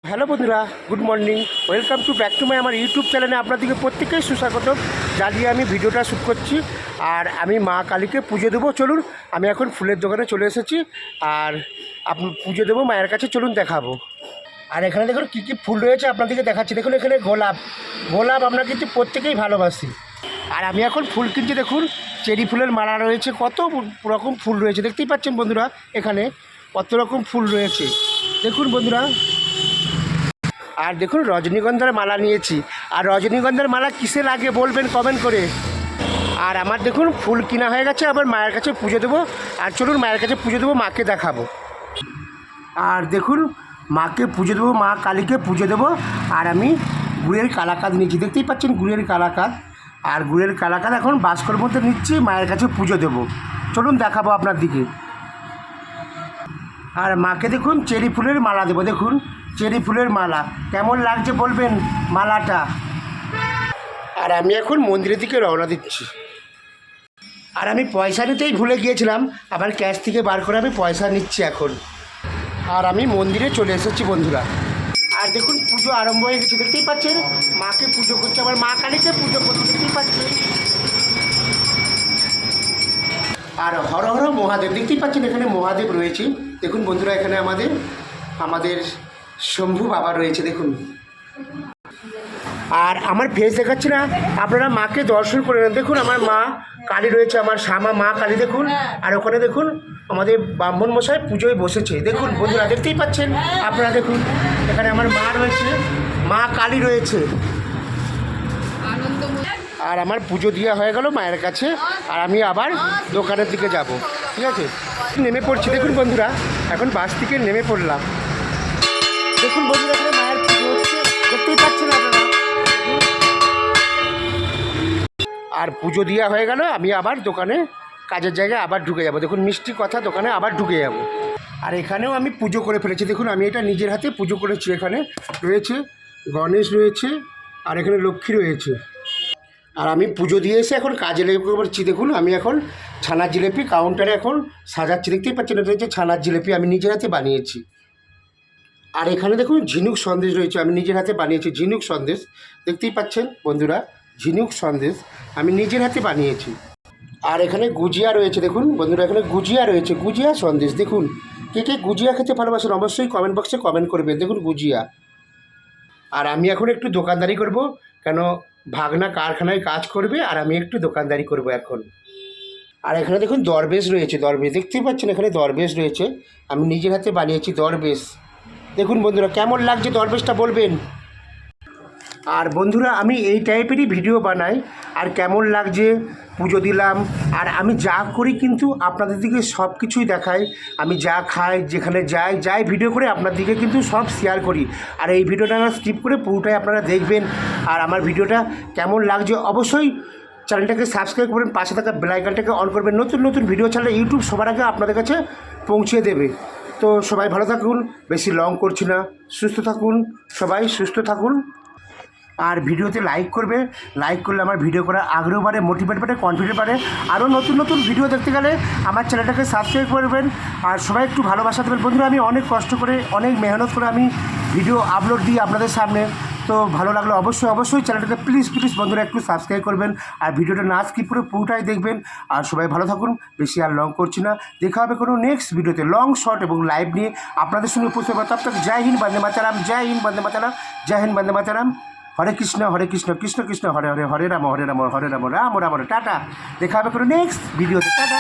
Hello বন্ধুরা, good morning. Welcome to back to my আমার YouTube চ্যানেলে আপনাদেরকে প্রত্যেকেই সুস্বাগতম জানিয়ে আমি ভিডিওটা শ্যুট করছি। আর আমি মা কালীকে পুজো দেবো। চলুন, আমি এখন ফুলের দোকানে চলে এসেছি আর পুজো দেবো মায়ের কাছে। চলুন দেখাবো। আর এখানে দেখুন কী কী ফুল রয়েছে আপনাদেরকে দেখাচ্ছি। দেখুন এখানে গোলাপ আমরা কিন্তু প্রত্যেকেই ভালোবাসি। আর আমি এখন ফুল কিনছি। দেখুন চেরি ফুলের মালা রয়েছে, কত রকম ফুল রয়েছে দেখতেই পাচ্ছেন বন্ধুরা। এখানে কত রকম ফুল রয়েছে দেখুন বন্ধুরা। আর দেখুন রজনীগন্ধার মালা নিয়েছি। আর রজনীগন্ধার মালা কিসে লাগে বলবেন কমেন্ট করে। আর আমার দেখুন ফুল কিনা হয়ে গেছে, আবার মায়ের কাছে পুজো দেবো। আর চলুন মায়ের কাছে পুজো দেবো, মাকে দেখাবো। আর দেখুন মাকে পুজো দেবো, মা কালীকে পুজো দেবো। আর আমি গুড়ের কালাকাঁদ নিয়েছি, দেখতেই পাচ্ছেন গুড়ের কালাকাঁদ। আর গুড়ের কালাকাঁদ এখন বাস্কর মধ্যে নিচ্ছি, মায়ের কাছে পুজো দেবো। চলুন দেখাবো আপনার দিকে। আর মাকে দেখুন চেরি ফুলের মালা দেবো। দেখুন চেরি ফুলের মালা কেমন লাগছে বলবেন মালাটা। আর আমি এখন মন্দিরের দিকে রওনা দিচ্ছি। আর আমি পয়সা নিতেই ভুলে গিয়েছিলাম, আবার ক্যাশ থেকে বার করে আমি পয়সা নিচ্ছি এখন। আর আমি মন্দিরে চলে এসেছি বন্ধুরা। আর দেখুন পুজো আরম্ভ হয়ে গেছে, দেখতেই পাচ্ছেন মাকে পুজো করছে, আবার মা কালীকে পুজো করছে দেখতেই পাচ্ছেন। আর হর হর মহাদেব দেখতেই পাচ্ছেন, এখানে মহাদেব রয়েছে দেখুন বন্ধুরা। এখানে আমাদের শম্ভু বাবা রয়েছে দেখুন। আর আমার ফেস দেখাচ্ছে না, আপনারা মাকে দর্শন করে নেন। দেখুন আমার মা কালী রয়েছে, আমার শ্যামা মা কালী দেখুন। আর ওখানে দেখুন আমাদের ব্রাহ্মণ মশাই পুজোয় বসেছে দেখুন বন্ধুরা, দেখতেই পাচ্ছেন আপনারা। দেখুন এখানে আমার মা রয়েছে, মা কালী রয়েছে। আর আমার পুজো দেওয়া হয়ে গেল মায়ের কাছে। আর আমি আবার দোকানের দিকে যাব, ঠিক আছে। নেমে পড়ছি দেখুন বন্ধুরা, এখন বাস থেকে নেমে পড়লাম। দেখুন বন্ধুরা এখানে মায়ের পুজো হচ্ছে, দেখতেই পাচ্ছেন আপনারা। আর পুজো দেওয়া হয়ে গেল, আমি আবার দোকানে কাজের জায়গায় আবার ঢুকে যাব। দেখুন মিষ্টি কথা, দোকানে আবার ঢুকে যাব। আর এখানেও আমি পুজো করে ফেলেছি দেখুন, আমি এটা নিজের হাতে পুজো করেছি। এখানে রয়েছে গণেশ রয়েছে, আর এখানে লক্ষ্মী রয়েছে। আর আমি পুজো দিয়ে এসে এখন কাজে লেগে পড়ছি। দেখুন আমি এখন ছানার জিলেপি কাউন্টারে এখন সাজাচ্ছি, দেখতেই পাচ্ছেন। এটা হচ্ছে ছানার জিলেপি, আমি নিজের হাতে বানিয়েছি। আর এখানে দেখুন ঝিনুক সন্দেশ রয়েছে, আমি নিজের হাতে বানিয়েছি ঝিনুক সন্দেশ, দেখতেই পাচ্ছেন বন্ধুরা। ঝিনুক সন্দেশ আমি নিজের হাতে বানিয়েছি। আর এখানে গুজিয়া রয়েছে দেখুন বন্ধুরা, এখানে গুজিয়া রয়েছে, গুজিয়া সন্দেশ দেখুন। কে কে গুজিয়া খেতে ভালোবাসেন অবশ্যই কমেন্ট বক্সে কমেন্ট করবেন। দেখুন গুজিয়া। আর আমি এখন একটু দোকানদারি করব, কেন ভাগনা কারখানায় কাজ করবে, আর আমি একটু দোকানদারি করব এখন। আর এখানে দেখুন দরবেশ রয়েছে, দরবেশ দেখতেই পাচ্ছেন, এখানে দরবেশ রয়েছে, আমি নিজের হাতে বানিয়েছি দরবেশ। দেখুন বন্ধুরা কেমন লাগছে দরবেশটা বলবেন। আর বন্ধুরা আমি এই টাইপেরই ভিডিও বানাই। আর কেমন লাগছে পুজো দিলাম, আর আমি যা করি কিন্তু আপনাদের দিকে সব কিছুই দেখাই। আমি যা খাই, যেখানে যাই ভিডিও করে আপনার দিকে কিন্তু সব শেয়ার করি। আর এই ভিডিওটা না স্কিপ করে পুরোটাই আপনারা দেখবেন। আর আমার ভিডিওটা কেমন লাগছে অবশ্যই চ্যানেলটাকে সাবস্ক্রাইব করবেন, পাশে থাকা বেল আইকনটাকে অন করবেন। নতুন নতুন ভিডিও ছাড়লে ইউটিউব সবার আগে আপনাদের কাছে পৌঁছে দেবে। তো সবাই ভালো থাকুন, বেশি লং করছি না, সুস্থ থাকুন, সবাই সুস্থ থাকুন। আর ভিডিওতে লাইক করবে, লাইক করলে আমার ভিডিও করার আগ্রহ বাড়ে, মোটিভেট বাড়ে, কনফিডেন্ট বাড়ে। আরও নতুন নতুন ভিডিও দেখতে গেলে আমার চ্যানেলটাকে সাবস্ক্রাইব করবেন। আর সবাই একটু ভালোবাসা দেবেন বন্ধুরা। আমি অনেক কষ্ট করে, অনেক মেহনত করে আমি ভিডিও আপলোড দিই আপনাদের সামনে। তো ভালো লাগলে অবশ্যই চ্যানেলটাকে প্লিজ বন্ধুরা একটু সাবস্ক্রাইব করবেন। আর ভিডিওটা না স্কিপ করে পুরোটাই দেখবেন। আর সবাই ভালো থাকুন, বেশি আর লং করছি না। দেখা হবে কোনো নেক্সট ভিডিওতে লং শর্ট এবং লাইভ নিয়ে আপনাদের সঙ্গে উপস্থিত হবে। তব তক জয় হিন্দ বন্দে মাতরম, জয় হিন্দ বন্দে মাতরম, জয় হিন্দ বন্দে মাতরম। হরে কৃষ্ণ কৃষ্ণ কৃষ্ণ হরে হরে, হরে রাম রাম রাম রাম। টাটা। দেখা হবে কোনো নেক্সট ভিডিওতে। টাটা।